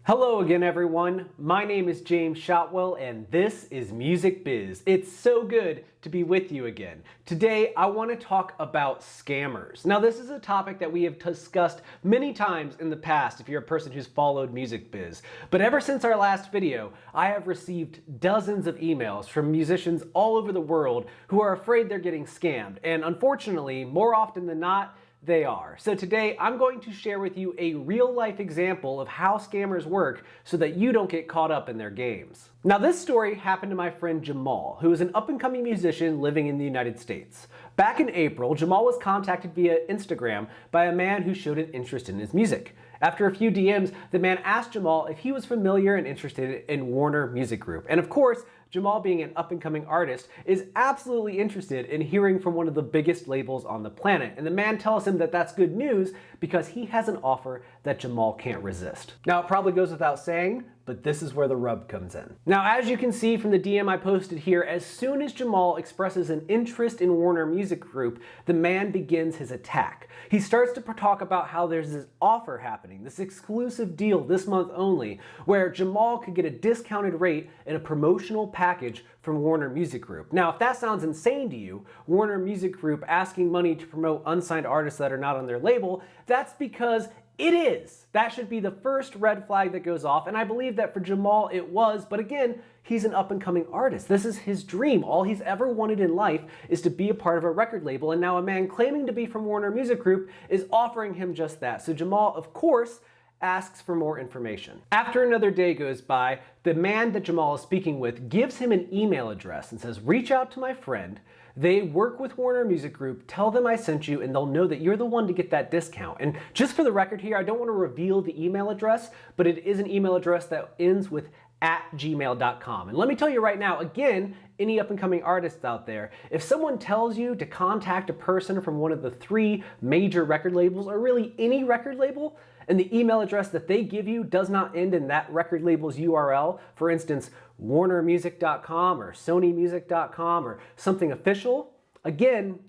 Hello again, everyone. My name is James Shotwell, and this is Music Biz. It's so good to be with you again. Today, I want to talk about scammers. Now, this is a topic that we have discussed many times in the past if you're a person who's followed Music Biz. But ever since our last video, I have received dozens of emails from musicians all over the world who are afraid they're getting scammed. And unfortunately, more often than not, they are. So today I'm going to share with you a real life example of how scammers work so that you don't get caught up in their games. Now this story happened to my friend Jamal, who is an up and coming musician living in the United States. Back in April, Jamal was contacted via Instagram by a man who showed an interest in his music. After a few DMs, the man asked Jamal if he was familiar and interested in Warner Music Group. And of course, Jamal, being an up-and-coming artist, is absolutely interested in hearing from one of the biggest labels on the planet. And the man tells him that that's good news because he has an offer that Jamal can't resist. Now, it probably goes without saying, but this is where the rub comes in. Now, as you can see from the DM I posted here, as soon as Jamal expresses an interest in Warner Music Group, the man begins his attack. He starts to talk about how there's this offer happening, this exclusive deal this month only, where Jamal could get a discounted rate and a promotional package from Warner Music Group. Now, if that sounds insane to you, Warner Music Group asking money to promote unsigned artists that are not on their label, that's because it is. That should be the first red flag that goes off, and I believe that for Jamal it was, but again, he's an up-and-coming artist. This is his dream. All he's ever wanted in life is to be a part of a record label, and now a man claiming to be from Warner Music Group is offering him just that. So Jamal, of course, asks for more information. After another day goes by, the man that Jamal is speaking with gives him an email address and says, reach out to my friend. They work with Warner Music Group, tell them I sent you, and they'll know that you're the one to get that discount. And just for the record here, I don't want to reveal the email address, but it is an email address that ends with @gmail.com. And let me tell you right now, again, any up-and-coming artists out there, if someone tells you to contact a person from one of the 3 major record labels, or really any record label, and the email address that they give you does not end in that record label's URL, for instance, warnermusic.com or sonymusic.com or something official, again,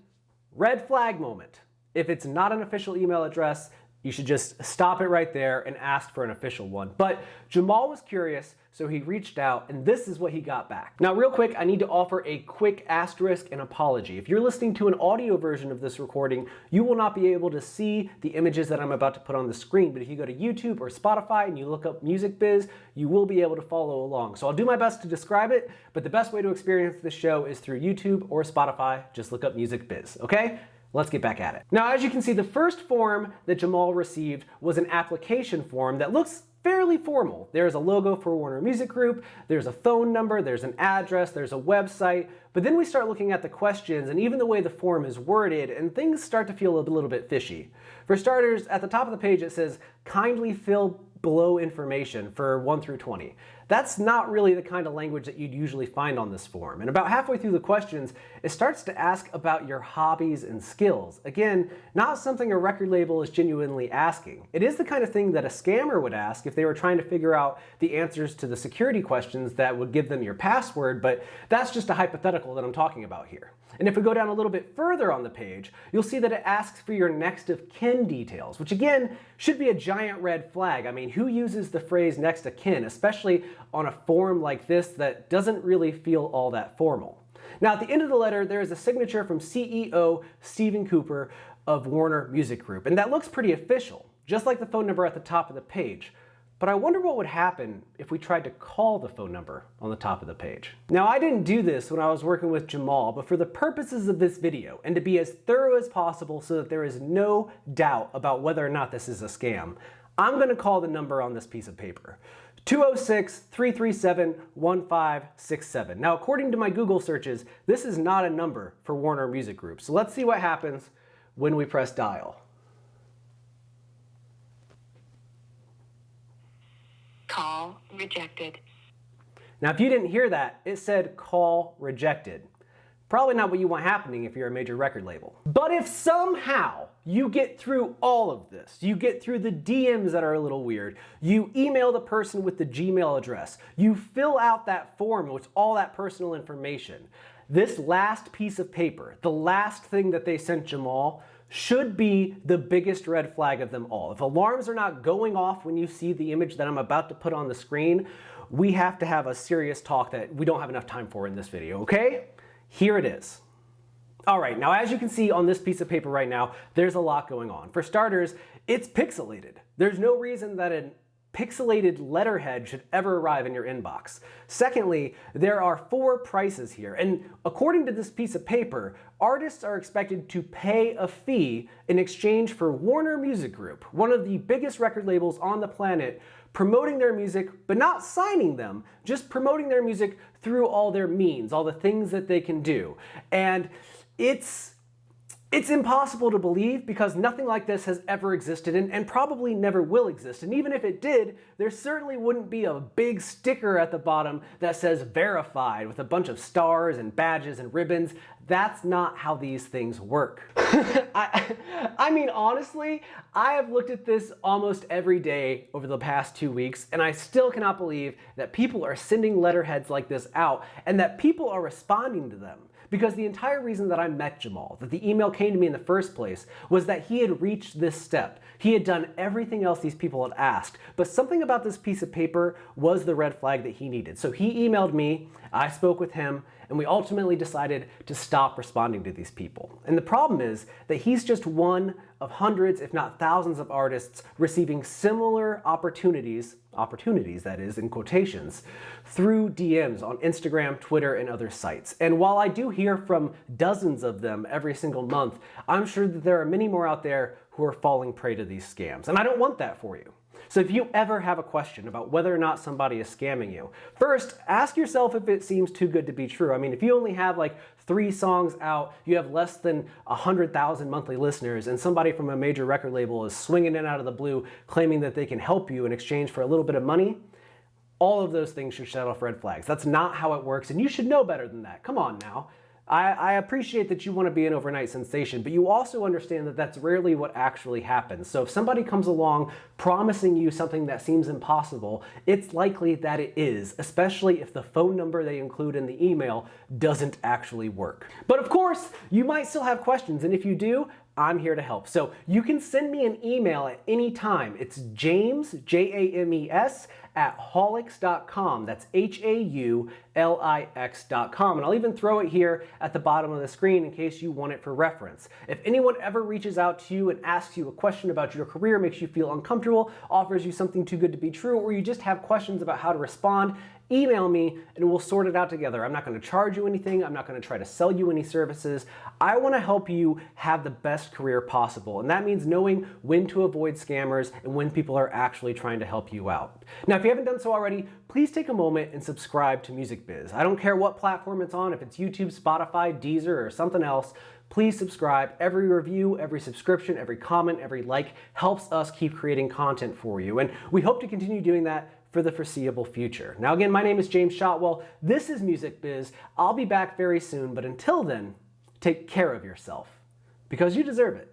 red flag moment. If it's not an official email address, you should just stop it right there and ask for an official one. But Jamal was curious, so he reached out, and this is what he got back. Now, real quick, I need to offer a quick asterisk and apology. If you're listening to an audio version of this recording, you will not be able to see the images that I'm about to put on the screen. But if you go to YouTube or Spotify and you look up Music Biz, you will be able to follow along. So I'll do my best to describe it, but the best way to experience this show is through YouTube or Spotify. Just look up Music Biz, okay? Let's get back at it. Now, as you can see, the first form that Jamal received was an application form that looks fairly formal. There's a logo for Warner Music Group, there's a phone number, there's an address, there's a website, but then we start looking at the questions and even the way the form is worded, and things start to feel a little bit fishy. For starters, at the top of the page it says, kindly fill below information for 1 through 20. That's not really the kind of language that you'd usually find on this form. And about halfway through the questions, it starts to ask about your hobbies and skills. Again, not something a record label is genuinely asking. It is the kind of thing that a scammer would ask if they were trying to figure out the answers to the security questions that would give them your password, but that's just a hypothetical that I'm talking about here. And if we go down a little bit further on the page, you'll see that it asks for your next of kin details, which again, should be a giant red flag. I mean, who uses the phrase next of kin, especially on a form like this that doesn't really feel all that formal? Now, at the end of the letter, there is a signature from CEO Stephen Cooper of Warner Music Group, and that looks pretty official, just like the phone number at the top of the page. But I wonder what would happen if we tried to call the phone number on the top of the page. Now, I didn't do this when I was working with Jamal, but for the purposes of this video, and to be as thorough as possible so that there is no doubt about whether or not this is a scam, I'm gonna call the number on this piece of paper. 206-337-1567. Now, according to my Google searches, this is not a number for Warner Music Group. So let's see what happens when we press dial. Call rejected. Now, if you didn't hear that, it said call rejected. Probably not what you want happening if you're a major record label. But if somehow you get through all of this, you get through the DMs that are a little weird, you email the person with the Gmail address, you fill out that form with all that personal information, this last piece of paper, the last thing that they sent Jamal, should be the biggest red flag of them all. If alarms are not going off when you see the image that I'm about to put on the screen, we have to have a serious talk that we don't have enough time for in this video, okay? Here it is. All right, now as you can see on this piece of paper right now, there's a lot going on. For starters, it's pixelated. There's no reason that a pixelated letterhead should ever arrive in your inbox. Secondly, there are 4 prices here, and according to this piece of paper, artists are expected to pay a fee in exchange for Warner Music Group, one of the biggest record labels on the planet, promoting their music, but not signing them, just promoting their music through all their means, all the things that they can do. And it's impossible to believe because nothing like this has ever existed and probably never will exist. And even if it did, there certainly wouldn't be a big sticker at the bottom that says verified with a bunch of stars and badges and ribbons. That's not how these things work. I mean, honestly, I have looked at this almost every day over the past 2 weeks, and I still cannot believe that people are sending letterheads like this out and that people are responding to them. Because the entire reason that I met Jamal, that the email came to me in the first place, was that he had reached this step. He had done everything else these people had asked, but something about this piece of paper was the red flag that he needed. So he emailed me, I spoke with him, and we ultimately decided to stop responding to these people. And the problem is that he's just one of hundreds, if not thousands of artists receiving similar opportunities that is, in quotations, through DMs on Instagram, Twitter, and other sites. And while I do hear from dozens of them every single month, I'm sure that there are many more out there who are falling prey to these scams. And I don't want that for you. So if you ever have a question about whether or not somebody is scamming you, first, ask yourself if it seems too good to be true. I mean, if you only have like 3 songs out, you have less than 100,000 monthly listeners, and somebody from a major record label is swinging in out of the blue claiming that they can help you in exchange for a little bit of money, all of those things should set off red flags. That's not how it works, and you should know better than that. Come on now. I appreciate that you want to be an overnight sensation, but you also understand that that's rarely what actually happens. So if somebody comes along promising you something that seems impossible, it's likely that it is, especially if the phone number they include in the email doesn't actually work. But of course, you might still have questions, and if you do, I'm here to help. So you can send me an email at any time. It's James, James, at haulix.com. That's HAULIX.com. And I'll even throw it here at the bottom of the screen in case you want it for reference. If anyone ever reaches out to you and asks you a question about your career, makes you feel uncomfortable, offers you something too good to be true, or you just have questions about how to respond, email me and we'll sort it out together. I'm not going to charge you anything. I'm not going to try to sell you any services. I want to help you have the best career possible. And that means knowing when to avoid scammers and when people are actually trying to help you out. Now, if you haven't done so already, please take a moment and subscribe to Music Biz. I don't care what platform it's on, if it's YouTube, Spotify, Deezer, or something else. Please subscribe. Every review, every subscription, every comment, every like helps us keep creating content for you. And we hope to continue doing that for the foreseeable future. Now again, my name is James Shotwell. This is Music Biz. I'll be back very soon, but until then, take care of yourself because you deserve it.